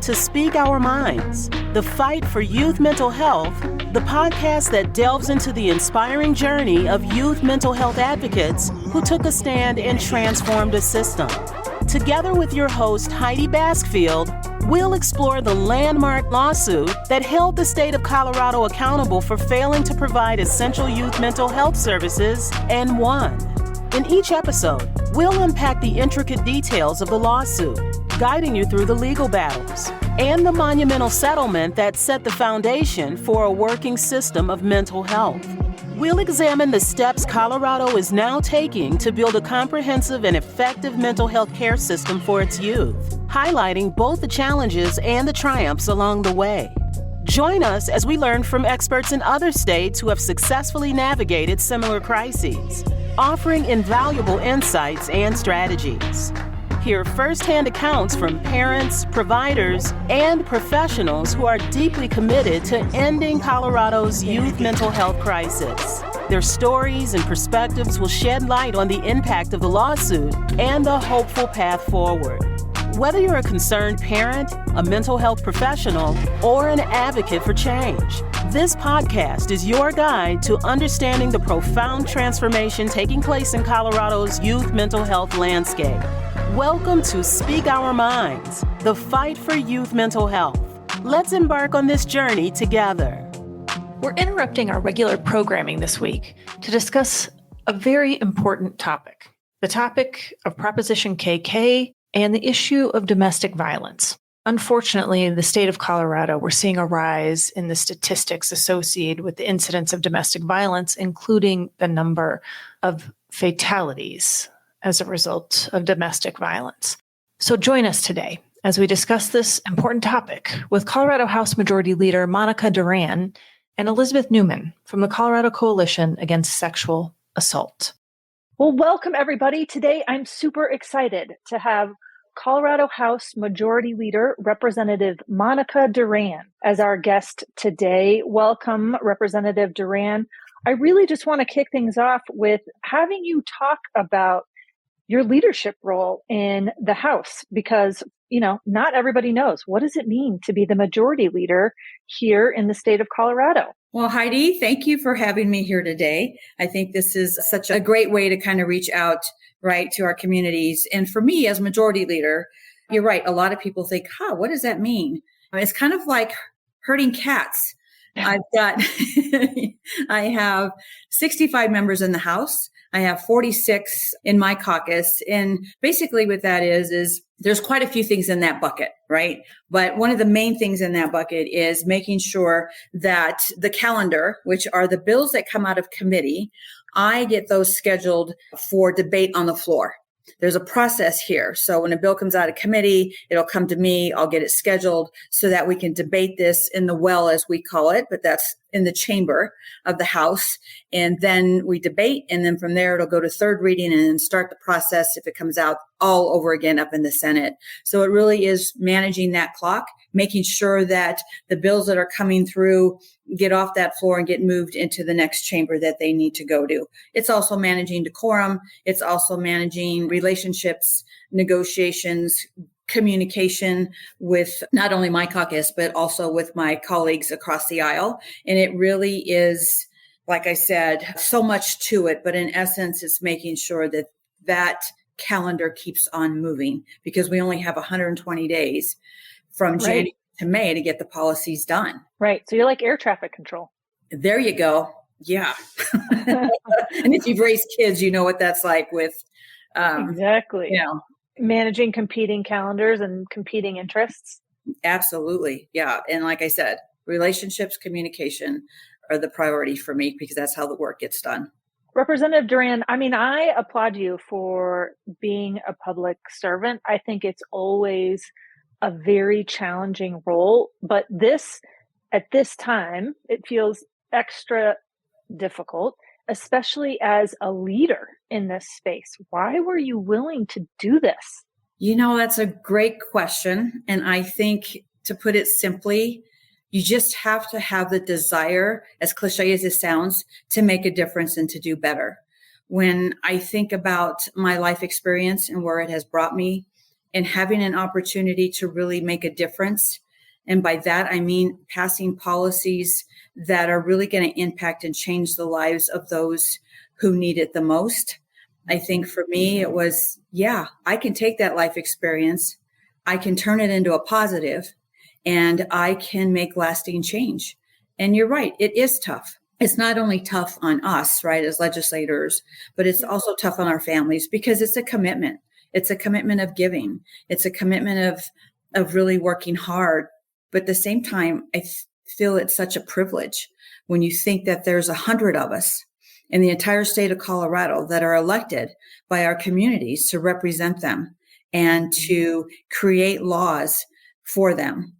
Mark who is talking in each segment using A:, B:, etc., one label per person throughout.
A: to Speak Our Minds, the fight for youth mental health, the podcast that delves into the inspiring journey of youth mental health advocates who took a stand and transformed a system. Together with your host, Heidi Baskfield, we'll explore the landmark lawsuit that held the state of Colorado accountable for failing to provide essential youth mental health services and won. In each episode, we'll unpack the intricate details of the lawsuit, guiding you through the legal battles and the monumental settlement that set the foundation for a working system of mental health. We'll examine the steps Colorado is now taking to build a comprehensive and effective mental health care system for its youth, highlighting both the challenges and the triumphs along the way. Join us as we learn from experts in other states who have successfully navigated similar crises, offering invaluable insights and strategies. Hear firsthand accounts from parents, providers, and professionals who are deeply committed to ending Colorado's youth mental health crisis. Their stories and perspectives will shed light on the impact of the lawsuit and the hopeful path forward. Whether you're a concerned parent, a mental health professional, or an advocate for change, this podcast is your guide to understanding the profound transformation taking place in Colorado's youth mental health landscape. Welcome to Speak Our Minds, the fight for youth mental health. Let's embark on this journey together.
B: We're interrupting our regular programming this week to discuss a very important topic, the topic of Proposition KK and the issue of domestic violence. Unfortunately, in the state of Colorado, we're seeing a rise in the statistics associated with the incidence of domestic violence, including the number of fatalities as a result of domestic violence. So join us today as we discuss this important topic with Colorado House Majority Leader Monica Duran and Elizabeth Newman from the Colorado Coalition Against Sexual Assault.
C: Well, welcome everybody. Today, I'm super excited to have Colorado House Majority Leader Representative Monica Duran as our guest today. Welcome, Representative Duran. I really just want to kick things off with having you talk about your leadership role in the House, because, not everybody knows. What does it mean to be the majority leader here in the state of Colorado?
D: Well, Heidi, thank you for having me here today. I think this is such a great way to kind of reach out, right, to our communities. And for me as majority leader, you're right. A lot of people think, what does that mean? It's kind of like herding cats. I have 65 members in the House. I have 46 in my caucus. And basically what that is there's quite a few things in that bucket, right? But one of the main things in that bucket is making sure that the calendar, which are the bills that come out of committee, I get those scheduled for debate on the floor. There's a process here. So when a bill comes out of committee, it'll come to me. I'll get it scheduled so that we can debate this in the well, as we call it, but that's in the chamber of the House. And then we debate. And then from there, it'll go to third reading and then start the process if it comes out all over again up in the Senate. So it really is managing that clock, making sure that the bills that are coming through get off that floor and get moved into the next chamber that they need to go to. It's also managing decorum. It's also managing relationships, negotiations, communication with not only my caucus, but also with my colleagues across the aisle. And it really is, like I said, so much to it. But in essence, it's making sure that that calendar keeps on moving, because we only have 120 days from January to May to get the policies done.
C: Right. So you're like air traffic control.
D: There you go. Yeah. And if you've raised kids, you know what that's like with,
C: exactly. Managing competing calendars and competing interests.
D: Absolutely. Yeah. And like I said, relationships, communication are the priority for me, because that's how the work gets done.
C: Representative Duran, I applaud you for being a public servant. I think it's always a very challenging role, but at this time, it feels extra difficult, especially as a leader in this space. Why were you willing to do this?
D: That's a great question. And I think, to put it simply, you just have to have the desire, as cliche as it sounds, to make a difference and to do better. When I think about my life experience and where it has brought me, and having an opportunity to really make a difference. And by that, I mean passing policies that are really going to impact and change the lives of those who need it the most. I think for me, it was, I can take that life experience, I can turn it into a positive, and I can make lasting change. And you're right, it is tough. It's not only tough on us, right, as legislators, but it's also tough on our families because it's a commitment. It's a commitment of giving. It's a commitment of really working hard. But at the same time, I feel it's such a privilege when you think that there's 100 of us in the entire state of Colorado that are elected by our communities to represent them and to create laws for them.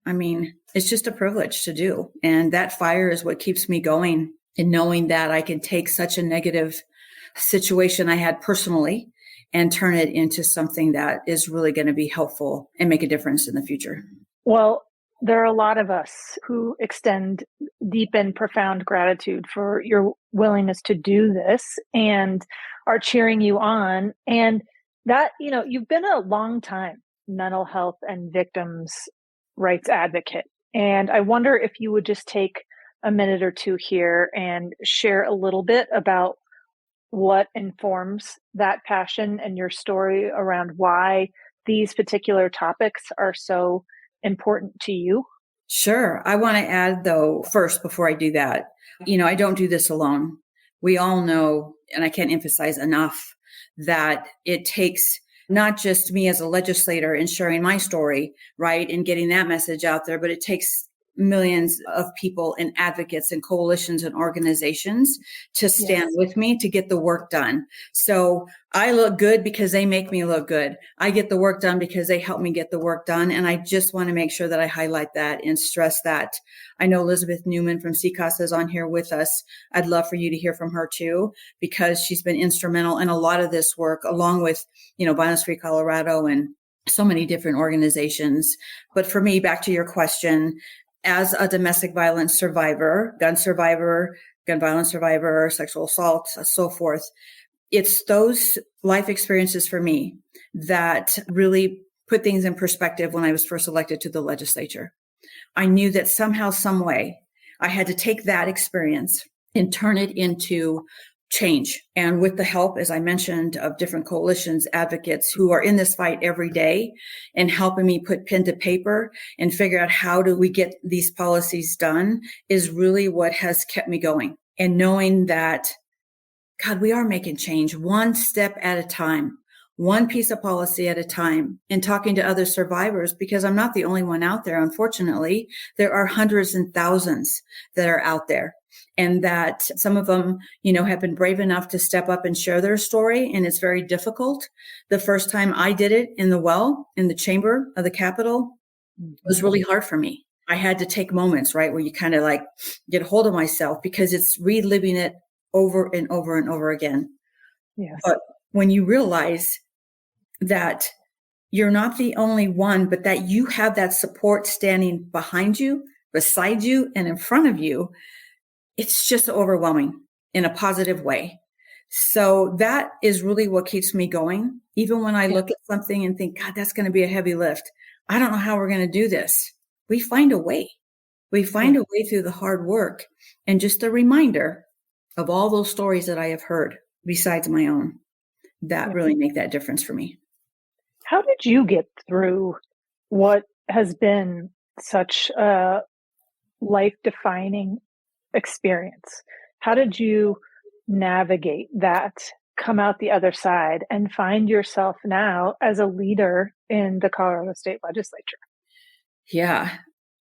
D: I mean, it's just a privilege to do. And that fire is what keeps me going, and knowing that I can take such a negative situation I had personally and turn it into something that is really going to be helpful and make a difference in the future.
C: Well, there are a lot of us who extend deep and profound gratitude for your willingness to do this and are cheering you on. And that, you've been a long time mental health and victims' rights advocate. And I wonder if you would just take a minute or two here and share a little bit about what informs that passion and your story around why these particular topics are so important to you.
D: Sure. I want to add, though, first, before I do that, I don't do this alone. We all know, and I can't emphasize enough, that it takes not just me as a legislator and sharing my story, right, and getting that message out there, but it takes millions of people and advocates and coalitions and organizations to stand with me to get the work done. So I look good because they make me look good. I get the work done because they help me get the work done. And I just want to make sure that I highlight that and stress that. I know Elizabeth Newman from CCASA is on here with us. I'd love for you to hear from her too, because she's been instrumental in a lot of this work, along with, Violence Free Colorado and so many different organizations. But for me, back to your question, as a domestic violence survivor, gun violence survivor, sexual assault, so forth, it's those life experiences for me that really put things in perspective when I was first elected to the legislature. I knew that somehow, some way, I had to take that experience and turn it into change. And with the help, as I mentioned, of different coalitions, advocates who are in this fight every day and helping me put pen to paper and figure out how do we get these policies done is really what has kept me going. And knowing that, God, we are making change one step at a time, one piece of policy at a time, and talking to other survivors, because I'm not the only one out there. Unfortunately, there are hundreds and thousands that are out there. And that some of them, have been brave enough to step up and share their story. And it's very difficult. The first time I did it in the chamber of the Capitol, it was really hard for me. I had to take moments, right, where you kind of like get hold of myself, because it's reliving it over and over and over again.
C: Yes.
D: But when you realize that you're not the only one, but that you have that support standing behind you, beside you, and in front of you, it's just overwhelming in a positive way. So that is really what keeps me going. Even when I look at something and think, God, that's going to be a heavy lift. I don't know how we're going to do this. We find a way. We find a way through the hard work. And just a reminder of all those stories that I have heard besides my own that really make that difference for me.
C: How did you get through what has been such a life-defining experience? How did you navigate that, come out the other side, and find yourself now as a leader in the Colorado State Legislature?
D: Yeah,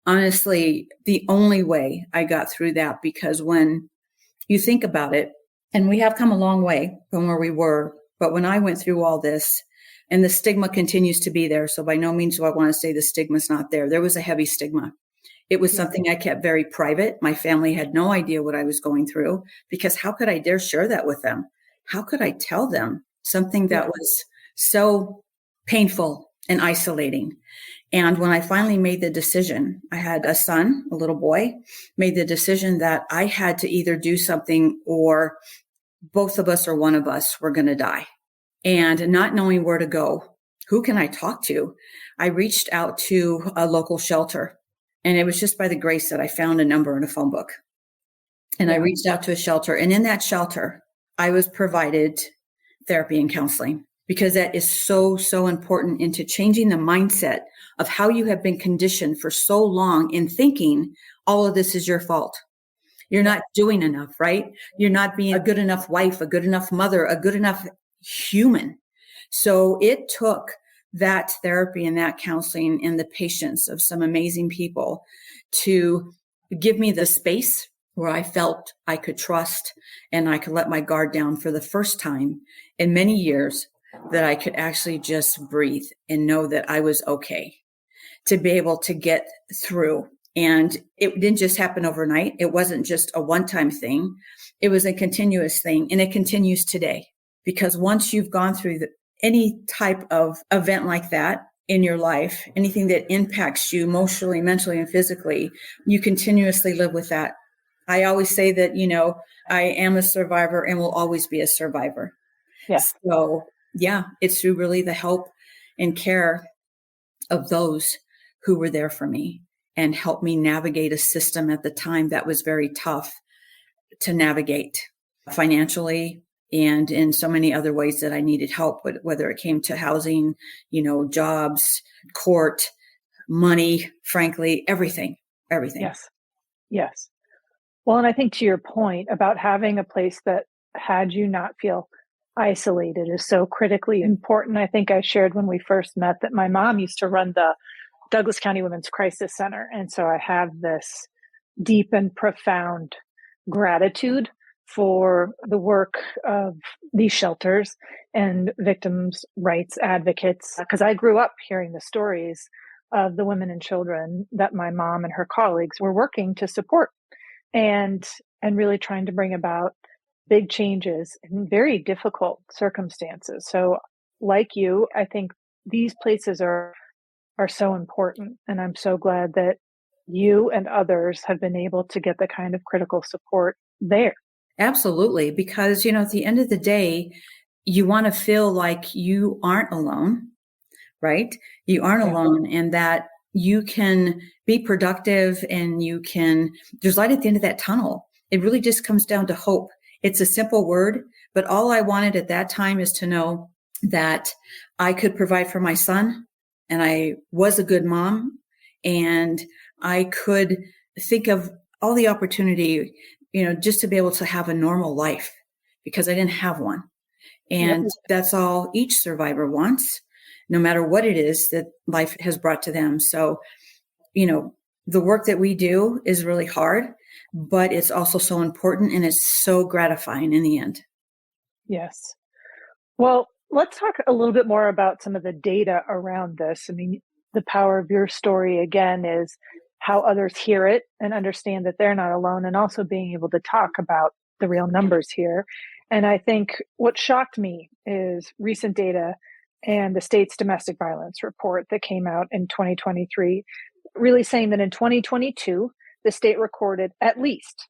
D: honestly, the only way I got through that, because when you think about it, and we have come a long way from where we were, but when I went through all this, and the stigma continues to be there, so by no means do I want to say the stigma's not there. There was a heavy stigma. It was something I kept very private. My family had no idea what I was going through, because how could I dare share that with them? How could I tell them something that was so painful and isolating? And when I finally made the decision, I had a son, a little boy, made the decision that I had to either do something or both of us or one of us were going to die. And not knowing where to go, who can I talk to? I reached out to a local shelter, and it was just by the grace that I found a number in a phone book. And I reached out to a shelter, and in that shelter, I was provided therapy and counseling, because that is so, so important into changing the mindset of how you have been conditioned for so long in thinking all of this is your fault. You're not doing enough, right? You're not being a good enough wife, a good enough mother, a good enough human. So it took that therapy and that counseling and the patience of some amazing people to give me the space where I felt I could trust and I could let my guard down for the first time in many years, that I could actually just breathe and know that I was okay, to be able to get through. And it didn't just happen overnight. It wasn't just a one-time thing. It was a continuous thing, and it continues today. Because once you've gone through any type of event like that in your life, anything that impacts you emotionally, mentally, and physically, you continuously live with that. I always say that, I am a survivor and will always be a survivor.
C: Yeah.
D: So yeah, it's through really the help and care of those who were there for me and helped me navigate a system at the time that was very tough to navigate financially and in so many other ways that I needed help, whether it came to housing, jobs, court, money, frankly, everything.
C: Yes. Yes. Well, and I think to your point about having a place that had you not feel isolated is so critically important. I think I shared when we first met that my mom used to run the Douglas County Women's Crisis Center. And so I have this deep and profound gratitude for the work of these shelters and victims' rights advocates, because I grew up hearing the stories of the women and children that my mom and her colleagues were working to support and really trying to bring about big changes in very difficult circumstances. So like you, I think these places are so important. And I'm so glad that you and others have been able to get the kind of critical support there.
D: Absolutely. Because, at the end of the day, you want to feel like you aren't alone, right? You aren't alone, and that you can be productive and there's light at the end of that tunnel. It really just comes down to hope. It's a simple word, but all I wanted at that time is to know that I could provide for my son, and I was a good mom, and I could think of all the opportunity, just to be able to have a normal life, because I didn't have one. And that's all each survivor wants, no matter what it is that life has brought to them. So, the work that we do is really hard, but it's also so important, and it's so gratifying in the end.
C: Yes. Well, let's talk a little bit more about some of the data around this. I mean, the power of your story, again, is how others hear it and understand that they're not alone, and also being able to talk about the real numbers here. And I think what shocked me is recent data and the state's domestic violence report that came out in 2023, really saying that in 2022, the state recorded at least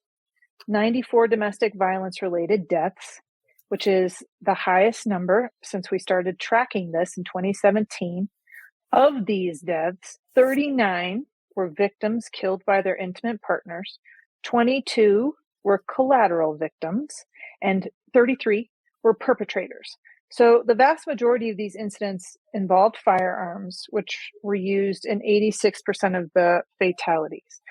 C: 94 domestic violence related deaths, which is the highest number since we started tracking this in 2017. Of these deaths, 39 were victims killed by their intimate partners, 22 were collateral victims, and 33 were perpetrators. So the vast majority of these incidents involved firearms, which were used in 86% of the fatalities.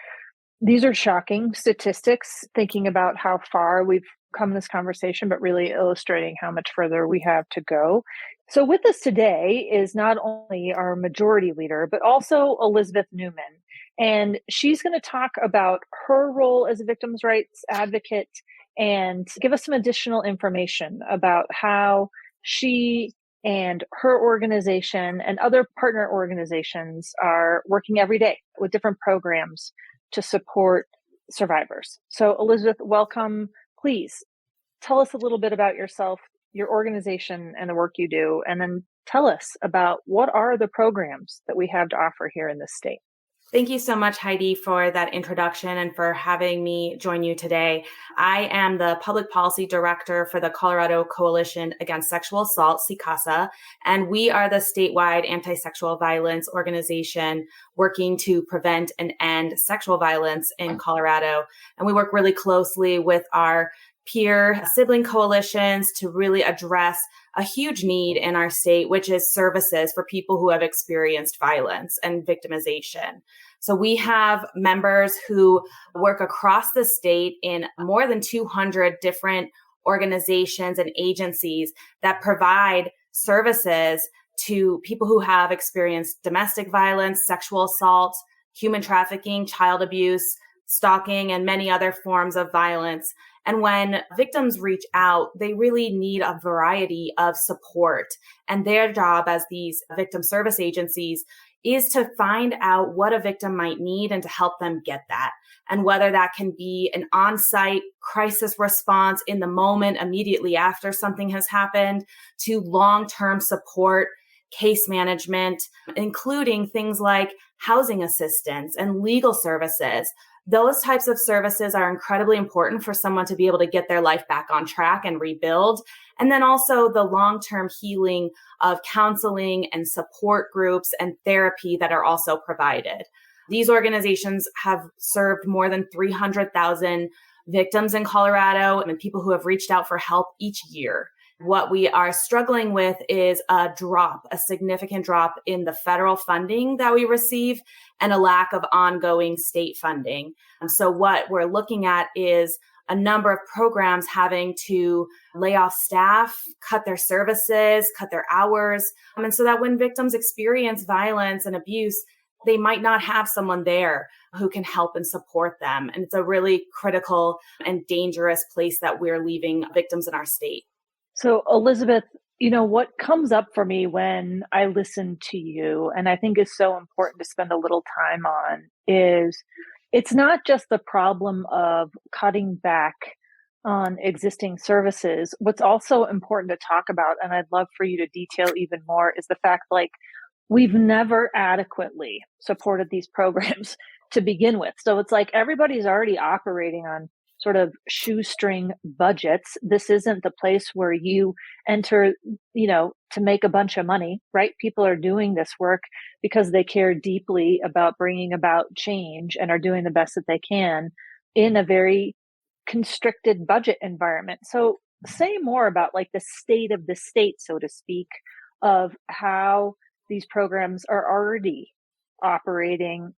C: These are shocking statistics, thinking about how far we've come in this conversation, but really illustrating how much further we have to go. So with us today is not only our majority leader, but also Elizabeth Newman. And she's going to talk about her role as a victims' rights advocate and give us some additional information about how she and her organization and other partner organizations are working every day with different programs to support survivors. So Elizabeth, welcome. Please tell us a little bit about yourself, your organization, and the work you do, and then tell us about what are the programs that we have to offer here in this state.
E: Thank you so much, Heidi, for that introduction and for having me join you today. I am the Public Policy Director for the Colorado Coalition Against Sexual Assault, CCASA, and we are the statewide anti-sexual violence organization working to prevent and end sexual violence in Colorado. And we work really closely with our peer sibling coalitions to really address a huge need in our state, which is services for people who have experienced violence and victimization. So we have members who work across the state in more than 200 different organizations and agencies that provide services to people who have experienced domestic violence, sexual assault, human trafficking, child abuse, stalking, and many other forms of violence. And when victims reach out, they really need a variety of support. And their job as these victim service agencies is to find out what a victim might need and to help them get that. And whether that can be an on-site crisis response in the moment immediately after something has happened, to long-term support, case management, including things like housing assistance and legal services. Those types of services are incredibly important for someone to be able to get their life back on track and rebuild. And then also the long-term healing of counseling and support groups and therapy that are also provided. These organizations have served more than 300,000 victims in Colorado and people who have reached out for help each year. What we are struggling with is a significant drop in the federal funding that we receive and a lack of ongoing state funding. So what we're looking at is a number of programs having to lay off staff, cut their services, cut their hours. And so that when victims experience violence and abuse, they might not have someone there who can help and support them. And it's a really critical and dangerous place that we're leaving victims in our state.
C: So, Elizabeth, what comes up for me when I listen to you, and I think is so important to spend a little time on, is it's not just the problem of cutting back on existing services. What's also important to talk about, and I'd love for you to detail even more, is the fact we've never adequately supported these programs to begin with. So it's like everybody's already operating on sort of shoestring budgets. This isn't the place where you enter, to make a bunch of money, right? People are doing this work because they care deeply about bringing about change and are doing the best that they can in a very constricted budget environment. So say more about the state of the state, so to speak, of how these programs are already operating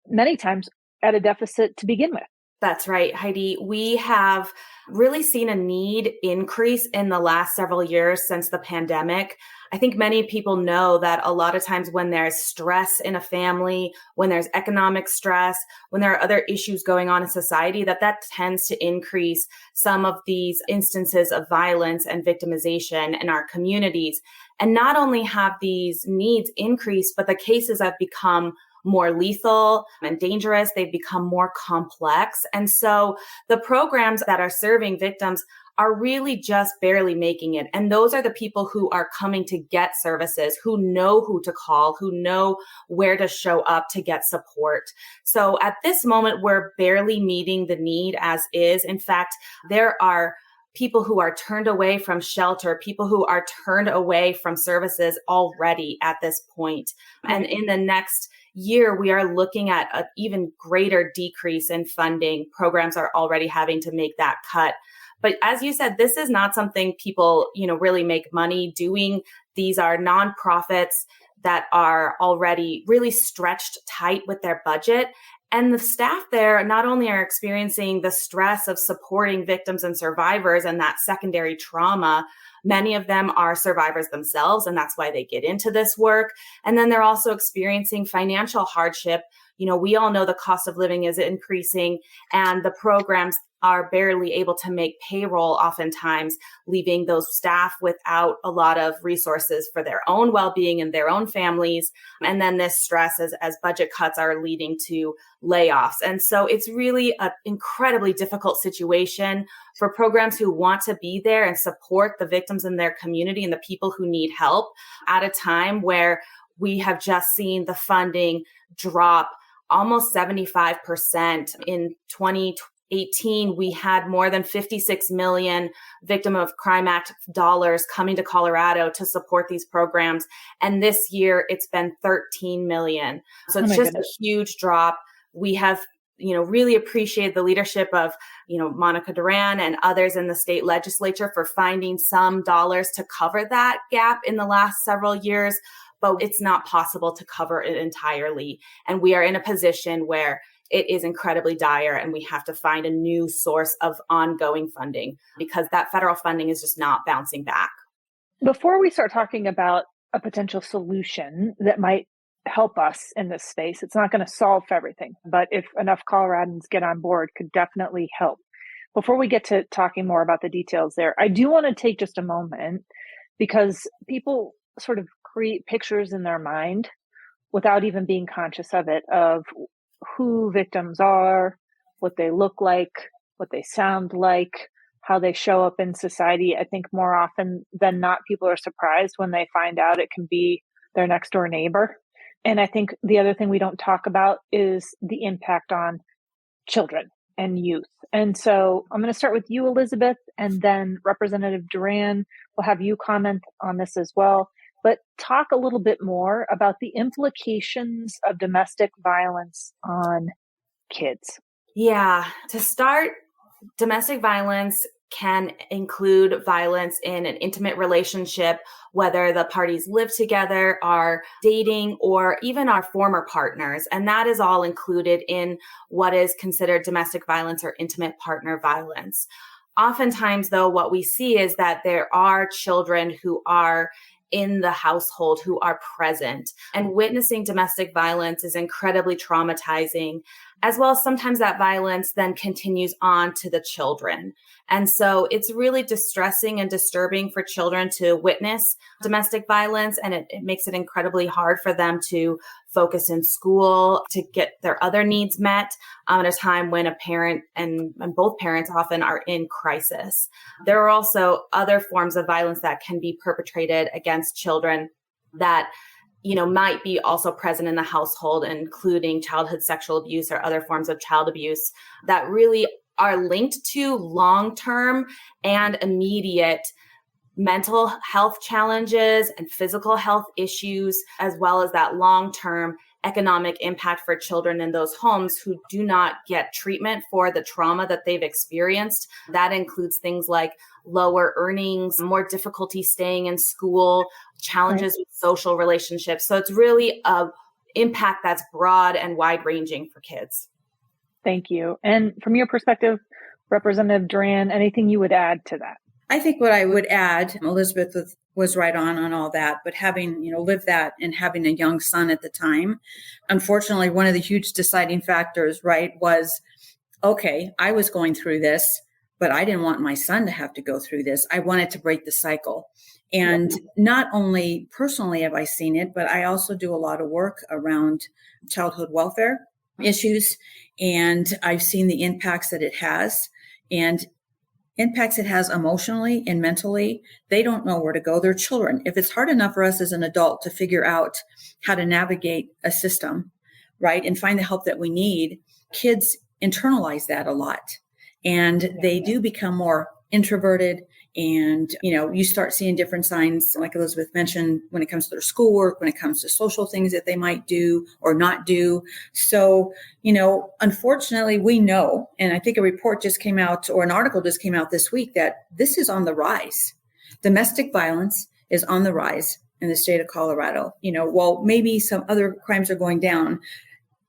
C: many times at a deficit to begin with.
E: That's right, Heidi. We have really seen a need increase in the last several years since the pandemic. I think many people know that a lot of times when there's stress in a family, when there's economic stress, when there are other issues going on in society, that tends to increase some of these instances of violence and victimization in our communities. And not only have these needs increased, but the cases have become more lethal and dangerous. They've become more complex. And so the programs that are serving victims are really just barely making it. And those are the people who are coming to get services, who know who to call, who know where to show up to get support. So at this moment, we're barely meeting the need as is. In fact, there are people who are turned away from shelter, people who are turned away from services already at this point. And in the next year, we are looking at an even greater decrease in funding. Programs are already having to make that cut. But as you said, this is not something people, really make money doing. These are nonprofits that are already really stretched tight with their budget. And the staff there not only are experiencing the stress of supporting victims and survivors and that secondary trauma, many of them are survivors themselves, and that's why they get into this work. And then they're also experiencing financial hardship. We all know the cost of living is increasing, and the programs are barely able to make payroll oftentimes, leaving those staff without a lot of resources for their own well-being and their own families. And then this stress as budget cuts are leading to layoffs. And so it's really an incredibly difficult situation for programs who want to be there and support the victims in their community and the people who need help at a time where we have just seen the funding drop almost 75%. In 2018, we had more than 56 million Victim of Crime Act dollars coming to Colorado to support these programs. And this year it's been 13 million. So it's just a huge drop. We have really appreciate the leadership of, Monica Duran and others in the state legislature for finding some dollars to cover that gap in the last several years, but it's not possible to cover it entirely. And we are in a position where it is incredibly dire and we have to find a new source of ongoing funding because that federal funding is just not bouncing back.
C: Before we start talking about a potential solution that might help us in this space, it's not going to solve everything, but if enough Coloradans get on board, could definitely help. Before we get to talking more about the details there, I do want to take just a moment because people sort of create pictures in their mind without even being conscious of it, of who victims are, what they look like, what they sound like, how they show up in society. I think more often than not, people are surprised when they find out it can be their next door neighbor. And I think the other thing we don't talk about is the impact on children and youth. And so I'm going to start with you, Elizabeth, and then Representative Duran will have you comment on this as well. But talk a little bit more about the implications of domestic violence on kids.
E: Yeah, to start, domestic violence can include violence in an intimate relationship, whether the parties live together, are dating, or even are former partners. And that is all included in what is considered domestic violence or intimate partner violence. Oftentimes, though, what we see is that there are children who are in the household who are present, and witnessing domestic violence is incredibly traumatizing, as well as sometimes that violence then continues on to the children. And so it's really distressing and disturbing for children to witness domestic violence, and it makes it incredibly hard for them to focus in school, to get their other needs met at a time when a parent and both parents often are in crisis. There are also other forms of violence that can be perpetrated against children that might be also present in the household, including childhood sexual abuse or other forms of child abuse that really are linked to long-term and immediate mental health challenges and physical health issues, as well as that long-term economic impact for children in those homes who do not get treatment for the trauma that they've experienced. That includes things like lower earnings, more difficulty staying in school, challenges with social relationships. So it's really an impact that's broad and wide-ranging for kids.
C: Thank you. And from your perspective, Representative Duran, anything you would add to that?
D: I think what I would add, Elizabeth was right on all that, but having, lived that and having a young son at the time, unfortunately, one of the huge deciding factors, right, was, okay, I was going through this, but I didn't want my son to have to go through this. I wanted to break the cycle. And not only personally have I seen it, but I also do a lot of work around childhood welfare issues. And I've seen the impacts that it has. And impacts it has emotionally and mentally. They don't know where to go. They're children. If it's hard enough for us as an adult to figure out how to navigate a system, right, and find the help that we need, kids internalize that a lot. And they do become more introverted. And, you start seeing different signs, like Elizabeth mentioned, when it comes to their schoolwork, when it comes to social things that they might do or not do. So, unfortunately, we know, and I think a report just came out or an article just came out this week that this is on the rise. Domestic violence is on the rise in the state of Colorado. While maybe some other crimes are going down,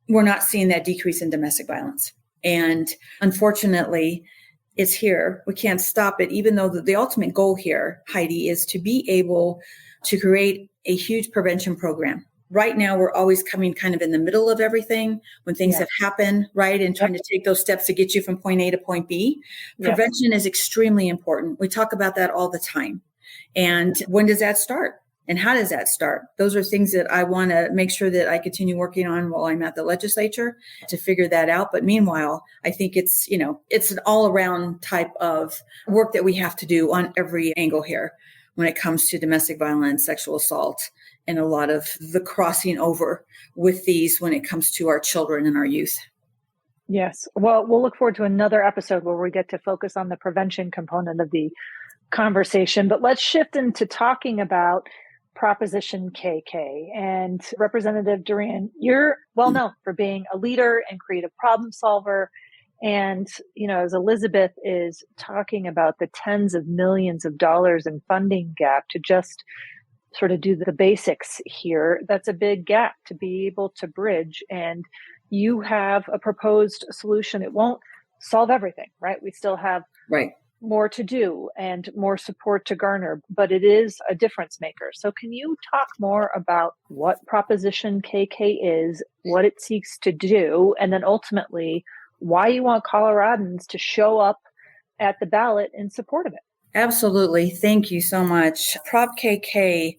D: we're not seeing that decrease in domestic violence. And unfortunately, it's here. We can't stop it, even though the ultimate goal here, Heidi, is to be able to create a huge prevention program. Right now, we're always coming kind of in the middle of everything when things have happened, right? And trying to take those steps to get you from point A to point B. Prevention is extremely important. We talk about that all the time. And when does that start? And how does that start? Those are things that I want to make sure that I continue working on while I'm at the legislature to figure that out. But meanwhile, I think it's an all around type of work that we have to do on every angle here. when it comes to domestic violence, sexual assault, and a lot of the crossing over with these when it comes to our children and our youth.
C: Yes. Well, we'll look forward to another episode where we get to focus on the prevention component of the conversation. But let's shift into talking about Proposition KK. And Representative Duran, you're well known for being a leader and creative problem solver. And, as Elizabeth is talking about the tens of millions of dollars in funding gap to just sort of do the basics here, that's a big gap to be able to bridge. And you have a proposed solution. It won't solve everything, right? We still have more to do and more support to garner, but it is a difference maker. So can you talk more about what Proposition KK is, what it seeks to do, and then ultimately why you want Coloradans to show up at the ballot in support of it?
D: Absolutely. Thank you so much. Prop KK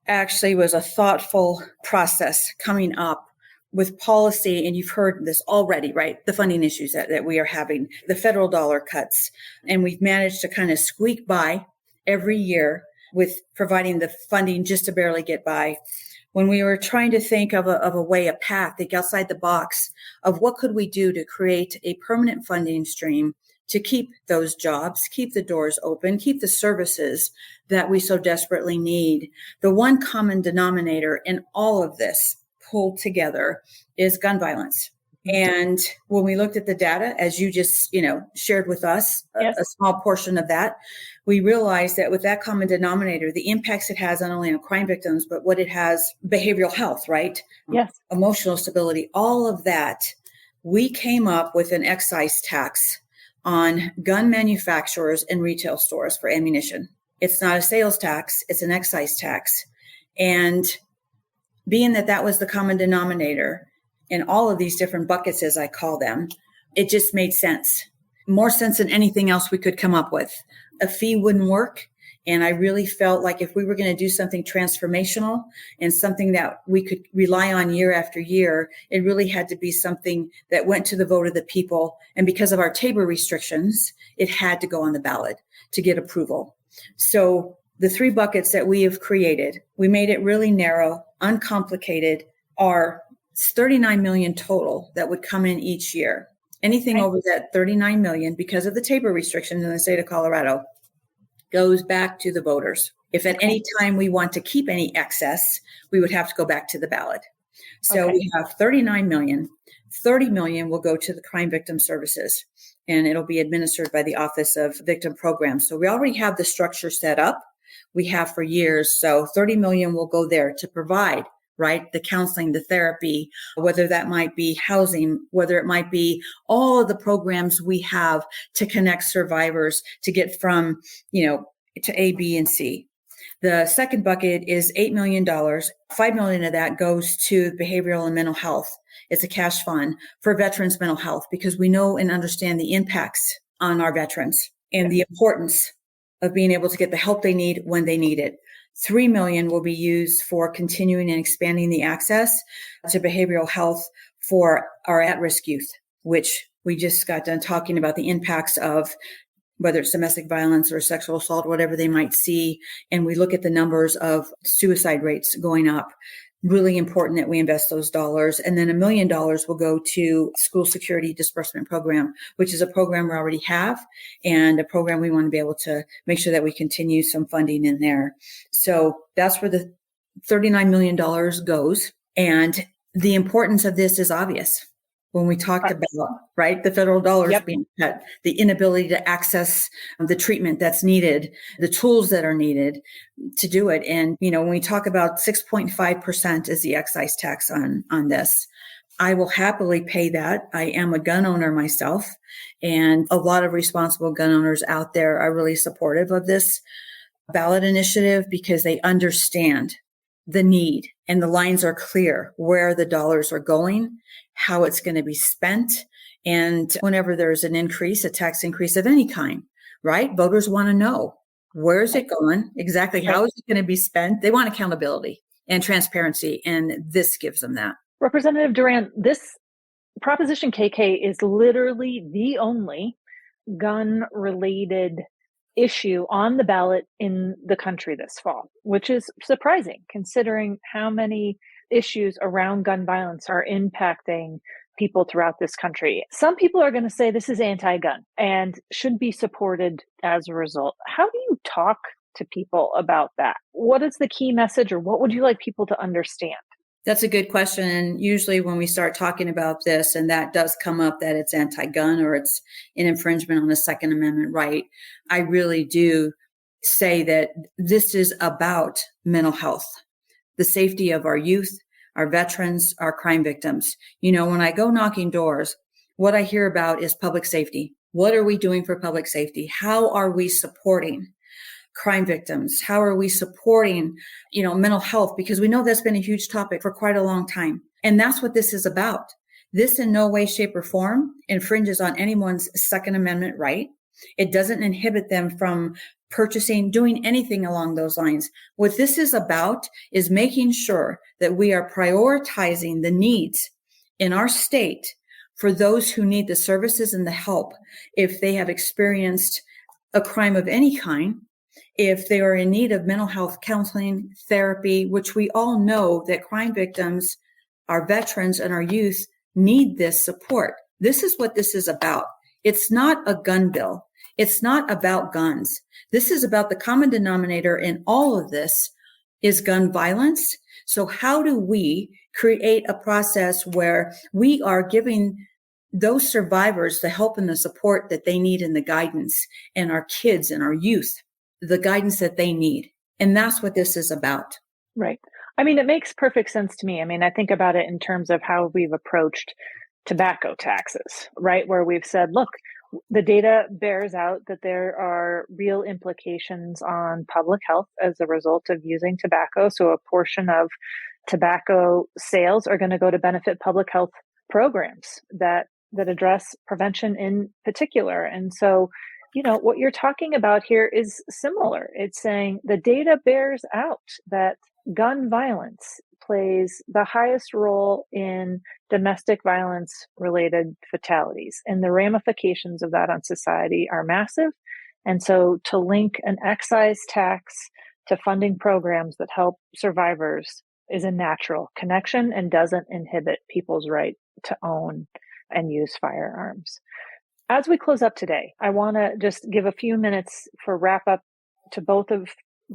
D: actually was a thoughtful process coming up with policy, and you've heard this already, right? The funding issues that we are having, the federal dollar cuts, and we've managed to kind of squeak by every year with providing the funding just to barely get by. When we were trying to think of a way, a path, think outside the box of what could we do to create a permanent funding stream to keep those jobs, keep the doors open, keep the services that we so desperately need. The one common denominator in all of this pulled together is gun violence. And when we looked at the data, as you just, shared with us,
C: yes,
D: a small portion of that, we realized that with that common denominator, the impacts it has not only on crime victims, but what it has, behavioral health, right?
C: Yes.
D: Emotional stability, all of that. We came up with an excise tax on gun manufacturers and retail stores for ammunition. It's not a sales tax, it's an excise tax. And being that was the common denominator in all of these different buckets, as I call them, it just made sense. More sense than anything else we could come up with. A fee wouldn't work. And I really felt like if we were going to do something transformational and something that we could rely on year after year, it really had to be something that went to the vote of the people. And because of our Tabor restrictions, it had to go on the ballot to get approval. So the three buckets that we have created, we made it really narrow, uncomplicated, are 39 million total that would come in each year. Anything over that 39 million, because of the Tabor restrictions in the state of Colorado, goes back to the voters. If at any time we want to keep any excess, we would have to go back to the ballot. So we have 39 million. 30 million will go to the crime victim services, and it'll be administered by the Office of Victim Programs. So we already have the structure set up. We have for years. So 30 million will go there to provide, right, the counseling, the therapy, whether that might be housing, whether it might be all of the programs we have to connect survivors to get from, to A, B, and C. The second bucket is $8 million. $5 million of that goes to behavioral and mental health. It's a cash fund for veterans' mental health because we know and understand the impacts on our veterans and the importance of being able to get the help they need when they need it. $3 million will be used for continuing and expanding the access to behavioral health for our at-risk youth, which we just got done talking about the impacts of whether it's domestic violence or sexual assault, whatever they might see. And we look at the numbers of suicide rates going up. Really important that we invest those dollars. And then $1 million will go to School Security Disbursement Program, which is a program we already have and a program we want to be able to make sure that we continue some funding in there. So that's where the $39 million goes. And the importance of this is obvious when we talked about, right, the federal dollars being cut, the inability to access the treatment that's needed, the tools that are needed to do it. And, when we talk about 6.5% is the excise tax on this, I will happily pay that. I am a gun owner myself, and a lot of responsible gun owners out there are really supportive of this ballot initiative because they understand the need and the lines are clear where the dollars are going, how it's going to be spent. And whenever there's an increase, a tax increase of any kind, right? Voters want to know where is it going? Exactly. How is it going to be spent? They want accountability and transparency. And this gives them that.
C: Representative Duran, this Proposition KK is literally the only gun-related issue on the ballot in the country this fall, which is surprising considering how many issues around gun violence are impacting people throughout this country. Some people are going to say this is anti-gun and should be supported as a result. How do you talk to people about that? What is the key message, or what would you like people to understand?
D: That's a good question. And usually when we start talking about this, and that does come up that it's anti-gun or it's an infringement on the Second Amendment right, I really do say that this is about mental health, the safety of our youth, our veterans, our crime victims. When I go knocking doors, what I hear about is public safety. What are we doing for public safety? How are we supporting crime victims? How are we supporting, mental health? Because we know that's been a huge topic for quite a long time. And that's what this is about. This in no way, shape, or form infringes on anyone's Second Amendment right. It doesn't inhibit them from purchasing, doing anything along those lines. What this is about is making sure that we are prioritizing the needs in our state for those who need the services and the help if they have experienced a crime of any kind, if they are in need of mental health counseling, therapy, which we all know that crime victims, our veterans, and our youth need this support. This is what this is about. It's not a gun bill. It's not about guns. This is about the common denominator in all of this is gun violence. So how do we create a process where we are giving those survivors the help and the support that they need and the guidance, and our kids and our youth the guidance that they need? And that's what this is about.
C: Right. I mean, it makes perfect sense to me. I mean, I think about it in terms of how we've approached tobacco taxes, right? Where we've said, look, the data bears out that there are real implications on public health as a result of using tobacco. So a portion of tobacco sales are going to go to benefit public health programs that address prevention in particular. And so what you're talking about here is similar. It's saying the data bears out that gun violence plays the highest role in domestic violence related fatalities, and the ramifications of that on society are massive. And so to link an excise tax to funding programs that help survivors is a natural connection and doesn't inhibit people's right to own and use firearms. As we close up today, I want to just give a few minutes for wrap up to both of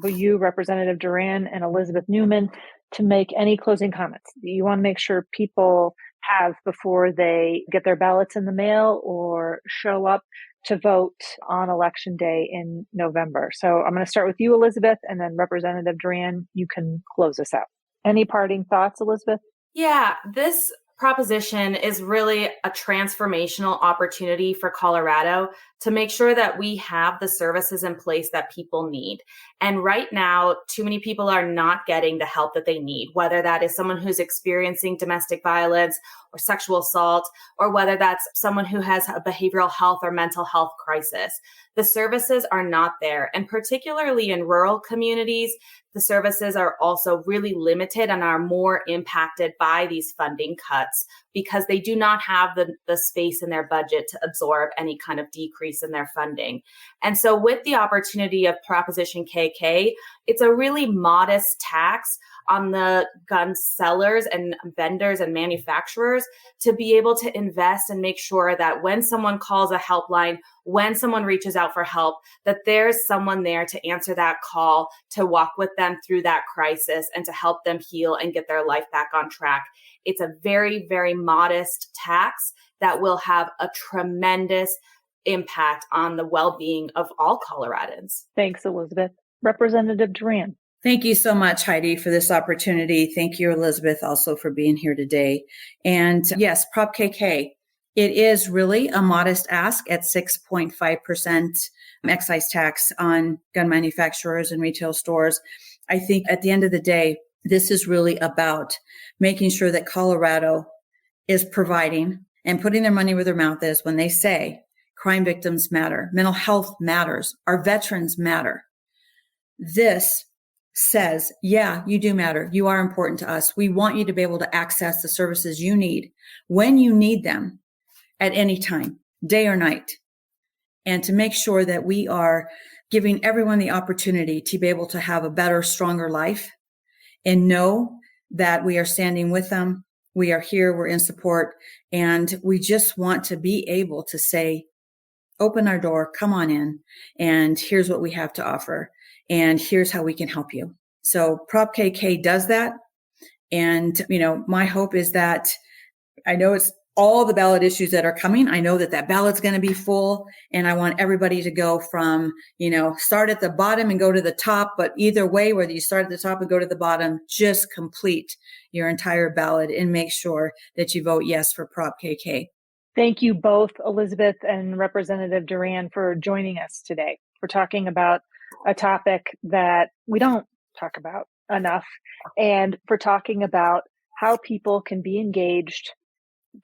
C: you, Representative Duran and Elizabeth Newman, to make any closing comments you want to make sure people have before they get their ballots in the mail or show up to vote on Election Day in November. So I'm going to start with you, Elizabeth, and then Representative Duran, you can close us out. Any parting thoughts, Elizabeth?
E: Yeah, this proposition is really a transformational opportunity for Colorado to make sure that we have the services in place that people need. And right now, too many people are not getting the help that they need, whether that is someone who's experiencing domestic violence or sexual assault, or whether that's someone who has a behavioral health or mental health crisis. The services are not there. And particularly in rural communities, the services are also really limited and are more impacted by these funding cuts because they do not have the space in their budget to absorb any kind of decrease in their funding. And so with the opportunity of Proposition KK, it's a really modest tax on the gun sellers and vendors and manufacturers to be able to invest and make sure that when someone calls a helpline, when someone reaches out for help, that there's someone there to answer that call, to walk with them through that crisis and to help them heal and get their life back on track. It's a very, very modest tax that will have a tremendous impact on the well-being of all Coloradans.
C: Thanks, Elizabeth. Representative Duran.
D: Thank you so much, Heidi, for this opportunity. Thank you, Elizabeth, also for being here today. And yes, Prop KK, it is really a modest ask at 6.5% excise tax on gun manufacturers and retail stores. I think at the end of the day, this is really about making sure that Colorado is providing and putting their money where their mouth is when they say crime victims matter, mental health matters, our veterans matter. This says, yeah, you do matter. You are important to us. We want you to be able to access the services you need when you need them at any time, day or night, and to make sure that we are giving everyone the opportunity to be able to have a better, stronger life and know that we are standing with them. We are here. We're in support. And we just want to be able to say, open our door, come on in, and here's what we have to offer. And here's how we can help you. So Prop KK does that. And, my hope is that I know it's all the ballot issues that are coming. I know that ballot's going to be full, and I want everybody to go from, start at the bottom and go to the top. But either way, whether you start at the top and go to the bottom, just complete your entire ballot and make sure that you vote yes for Prop KK.
C: Thank you both, Elizabeth and Representative Duran, for joining us today. We're talking about a topic that we don't talk about enough, and for talking about how people can be engaged,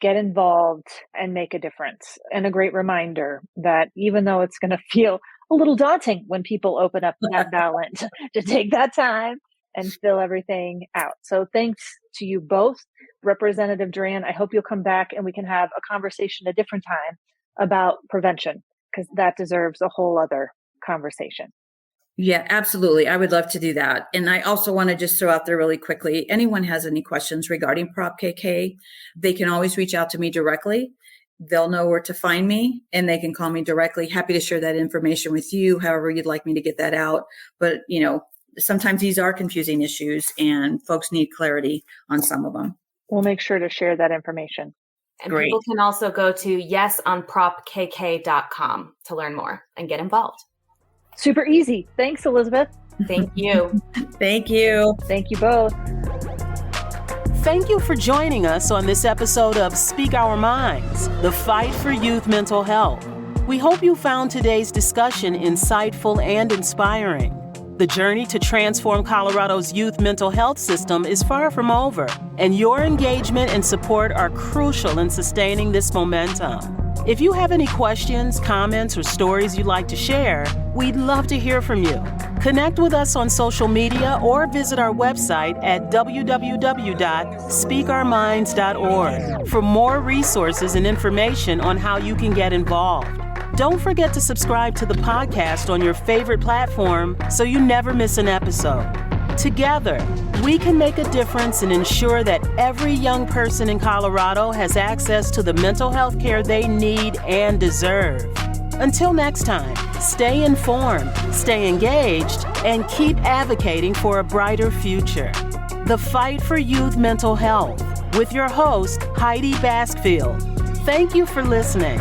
C: get involved, and make a difference. And a great reminder that even though it's going to feel a little daunting when people open up that ballot, to take that time and fill everything out. So thanks to you both. Representative Duran, I hope you'll come back and we can have a conversation a different time about prevention, because that deserves a whole other conversation.
D: Yeah, absolutely. I would love to do that. And I also want to just throw out there really quickly, anyone has any questions regarding Prop KK, they can always reach out to me directly. They'll know where to find me and they can call me directly. Happy to share that information with you, however you'd like me to get that out. But, sometimes these are confusing issues and folks need clarity on some of them.
C: We'll make sure to share that information.
E: And
D: Great.
E: People can also go to yesonpropkk.com to learn more and get involved.
C: Super easy. Thanks, Elizabeth.
E: Thank you.
D: Thank you.
C: Thank you both.
A: Thank you for joining us on this episode of Speak Our Minds, the fight for youth mental health. We hope you found today's discussion insightful and inspiring. The journey to transform Colorado's youth mental health system is far from over, and your engagement and support are crucial in sustaining this momentum. If you have any questions, comments, or stories you'd like to share, we'd love to hear from you. Connect with us on social media or visit our website at www.speakourminds.org for more resources and information on how you can get involved. Don't forget to subscribe to the podcast on your favorite platform so you never miss an episode. Together, we can make a difference and ensure that every young person in Colorado has access to the mental health care they need and deserve. Until next time, stay informed, stay engaged, and keep advocating for a brighter future. The Fight for Youth Mental Health with your host, Heidi Baskfield. Thank you for listening.